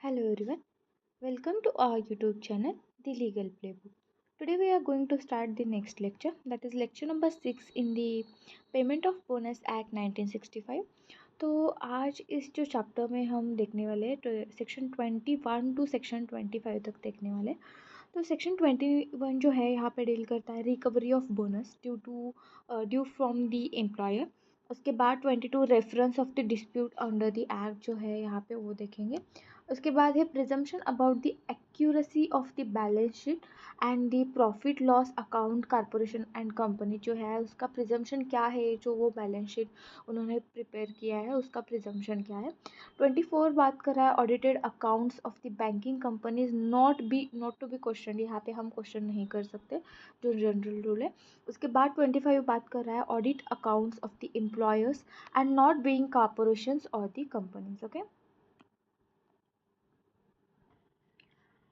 Hello everyone, welcome to our YouTube channel, The Legal Playbook. Today we are going to start the next lecture, that is lecture number 6 in the Payment of Bonus Act 1965. तो आज इस जो chapter में हम देखने वाले हैं तो सेक्शन 21 टू सेक्शन 25 तक देखने वाले हैं। तो सेक्शन 21 जो है यहाँ पे डील करता है recovery of bonus due from the employer. उसके बाद 22 reference of the dispute under the act जो है यहाँ पे वो देखेंगे। उसके बाद है presumption about the accuracy of the balance sheet and the profit loss account corporation and company जो है उसका प्रिजम्पशन क्या है, जो वो बैलेंस शीट उन्होंने प्रिपेयर किया है उसका प्रिजम्पशन क्या है। 24 बात कर रहा है audited accounts of the banking companies not to be question, यहाँ पे हम क्वेश्चन नहीं कर सकते जो जनरल रूल है। उसके बाद 25 बात कर रहा है audit accounts of the employers and not being corporations और द कंपनीज।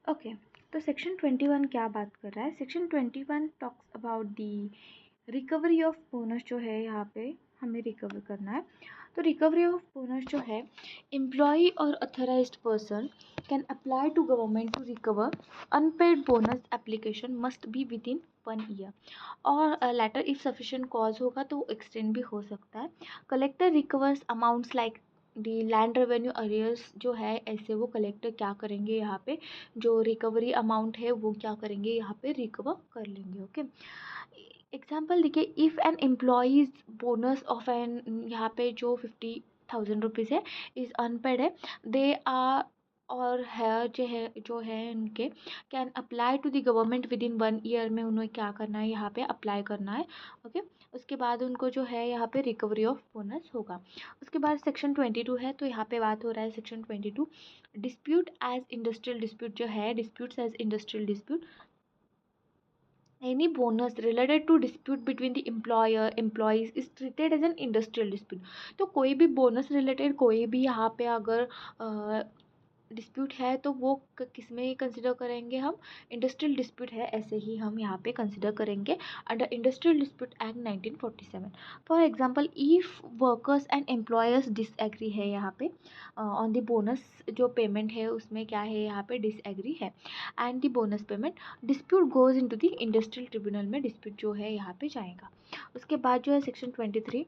ओके, तो सेक्शन 21 क्या बात कर रहा है? Section 21 talks about the recovery of bonus जो है यहाँ पे हमें रिकवर करना है। तो रिकवरी ऑफ बोनस जो है एम्प्लॉय और authorised person can apply to government to recover unpaid bonus application must be with in 1 year और लेटर इफ सफिशिएंट कॉज होगा तो एक्सटेंड भी हो सकता है। Collector recovers amounts like the land revenue arrears जो है ऐसे वो कलेक्टर क्या करेंगे यहाँ पे जो रिकवरी अमाउंट है वो क्या करेंगे यहाँ पे रिकवर कर लेंगे। ओके, एग्जाम्पल देखिए, if an employees bonus of an यहाँ पे जो 50,000 रुपीज़ है इज़ अनपेड है, दे आर और है जो है इनके can apply to the government with in 1 year में उन्हें क्या करना है यहाँ पे अप्लाई करना है। ओके, उसके बाद उनको जो है यहाँ पे रिकवरी ऑफ बोनस होगा। उसके बाद सेक्शन 22 है, तो यहाँ पे बात हो रहा है section 22 dispute as industrial dispute जो है disputes as industrial dispute. Any bonus related to dispute between the employer employees is treated as an industrial dispute। तो कोई भी बोनस रिलेटेड कोई भी यहाँ पे अगर डिस्प्यूट है तो वो किस में कंसिडर करेंगे हम? इंडस्ट्रियल डिस्प्यूट है ऐसे ही हम यहाँ पे कंसिडर करेंगे under industrial dispute act 1947। For example if workers and employers disagree है यहाँ पे ऑन द बोनस जो पेमेंट है उसमें क्या है यहाँ पे डिसएग्री है and the bonus payment dispute goes into the industrial tribunal में डिस्प्यूट जो है यहाँ पे जाएगा। उसके बाद जो है section 23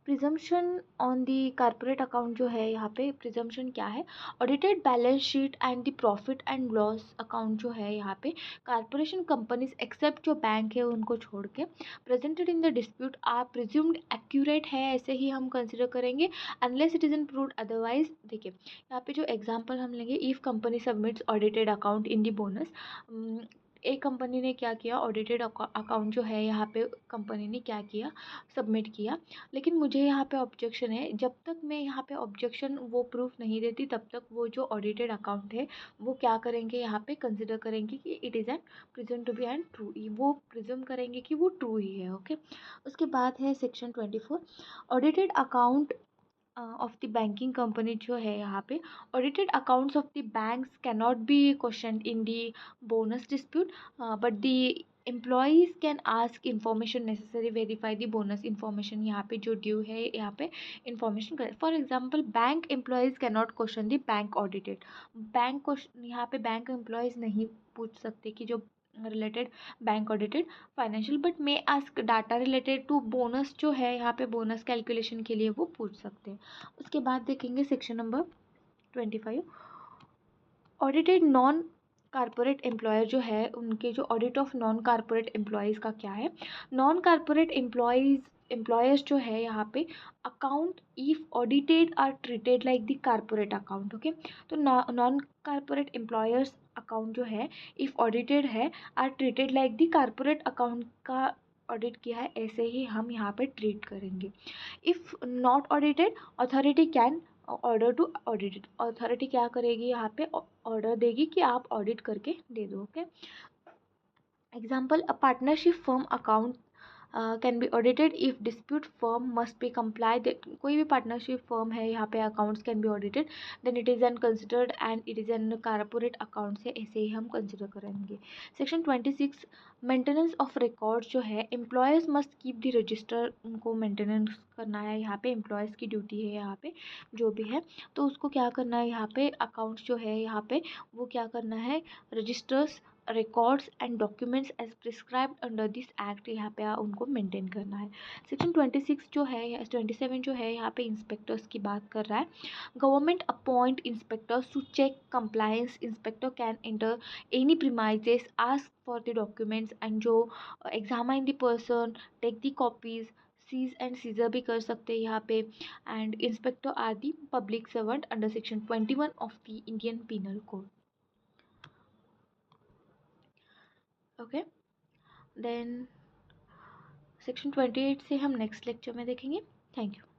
presumption on the corporate account जो है यहाँ पे प्रिजम्पशन क्या है? Audited balance sheet and the profit and loss account जो है यहाँ पे कॉर्पोरेशन कंपनीज एक्सेप्ट जो बैंक है उनको छोड़ के presented in the dispute are presumed accurate है ऐसे ही हम कंसिडर करेंगे unless it is in proved otherwise. देखिए यहाँ पे जो एग्जांपल हम लेंगे, if company submits audited account in the bonus, एक कंपनी ने क्या किया ऑडिटेड अकाउंट जो है यहाँ पे कंपनी ने क्या किया सबमिट किया, लेकिन मुझे यहाँ पे ऑब्जेक्शन है, जब तक मैं यहाँ पे ऑब्जेक्शन वो प्रूफ नहीं देती तब तक वो जो ऑडिटेड अकाउंट है वो क्या करेंगे यहाँ पे कंसिडर करेंगे कि it is an presume to be and true, वो प्रिज्यूम करेंगे कि वो ट्रू ही है। ओके, उसके बाद है section 24 audited account of the banking company जो है यहाँ पे audited accounts of the banks can not be question in the bonus dispute but the employees can ask information necessary verify the bonus information यहाँ पे जो due है यहाँ पे इन्फॉर्मेशन कर। For example bank employees can not question the bank audited, bank question यहाँ पे bank employees नहीं पूछ सकते कि जो related bank audited financial, but may ask data related to bonus जो है यहाँ पे बोनस कैलकुलेशन के लिए वो पूछ सकते हैं। उसके बाद देखेंगे section number 25 audited non corporate employer जो है उनके जो audit of non corporate employees का क्या है। नॉन कारपोरेट एम्प्लॉयर्स जो है यहाँ पे account if audited are treated like the corporate account. Okay, तो नॉन कारपोरेट एम्प्लॉयर्स अकाउंट जो है इफ ऑडिटेड है are treated like the corporate account का ऑडिट किया है ऐसे ही हम यहाँ पे ट्रीट करेंगे। If not audited authority can order to audit, authority क्या करेगी यहाँ पे ऑर्डर देगी कि आप ऑडिट करके दे दो। Okay, example a partnership firm account can be audited if dispute firm must be comply, कोई भी पार्टनरशिप फर्म है यहाँ पे accounts can be audited, then it is an considered and it is an corporate account से ऐसे ही हम consider करेंगे। सेक्शन 26 मेंटेनेंस ऑफ रिकॉर्ड्स जो है, employees must keep the register, उनको मेंटेनेंस करना है यहाँ पे, एम्प्लॉयज़ की ड्यूटी है यहाँ पे जो भी है, तो उसको क्या करना है यहाँ पे, अकाउंट्स जो है यहाँ पे वो क्या करना है, registers records and documents as prescribed under this act यहाँ पे उनको मेंटेन करना है। सेक्शन 26 जो है, 27 जो है यहाँ पे इंस्पेक्टर्स की बात कर रहा है। Government appoint inspectors to check compliance, inspector can enter any premises, ask for the documents and जो examine the person, take the copies, seize and seizure भी कर सकते हैं यहाँ पे। And inspector are the public servant under section 21 of the Indian penal code. Okay, then section 28 से हम next lecture में देखेंगे। Thank you.